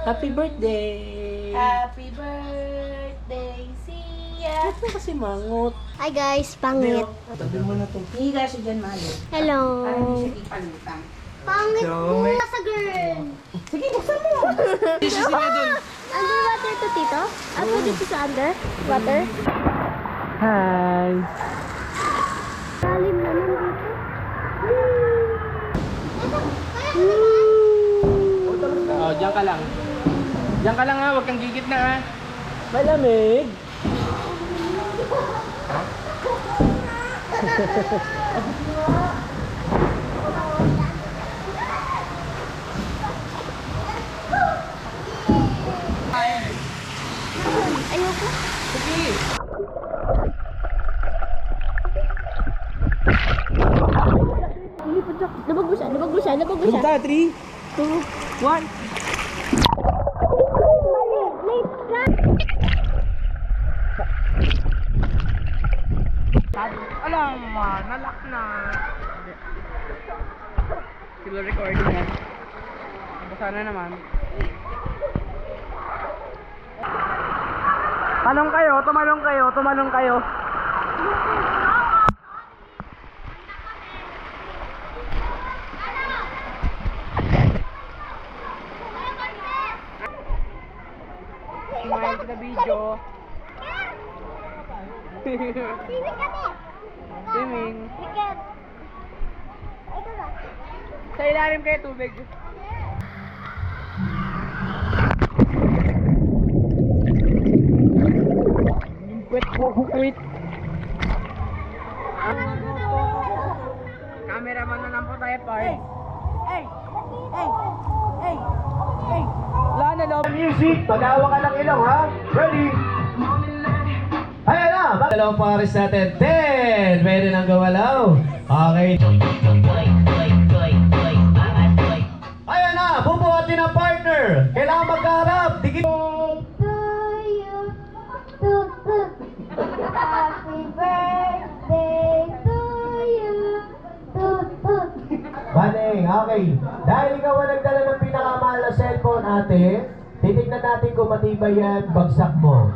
Happy birthday! Happy birthday, Sia! Ba't mo kasi mangot? Hi guys, pangit. Tabi mo na to. Higa siya dyan, Malo. Hello. Para hindi siya ipalutang. Pangit So, po may- sa girl. Sige, buksan mo! Isa sila dun. Underwater to, tito? Ako dito sa underwater? Hi! Lalim naman dito. Oh, diyan ka lang. Diyan ka lang ha, huwag kang gigit na ha. Malamig. Ayoko. Sige. Labag mo siya, labag mo siya, labag mo siya. Punta, 3, 2, 1. Late ka. Alam mo, nalock na. Sila recording yan. Basta na naman. Tanong kayo, tumalong kayo, tumalong kayo. Smile to the video. Swimming kami. Swimming. Cricket. Ito ba? Sa ilalim kayo tubig. Quit po, quit. Cameraman na lang po tayo, par. Hey! Wala na daw. Music, pag-awa ka ng ilong, ha? Ready? Ayan na! Dalawang pares natin. 10! Pwede nang gawalaw. Okay. Ayan na! Bubuhatin ang partner. Kailangan magkaharap. Dikit. To you. Toot toot. Happy birthday to you. Toot toot. Baning, okay. Dahil ikaw ang nagdala ng pinakamahal na cellphone, ate, titignan natin kung matibay yan bagsak mo.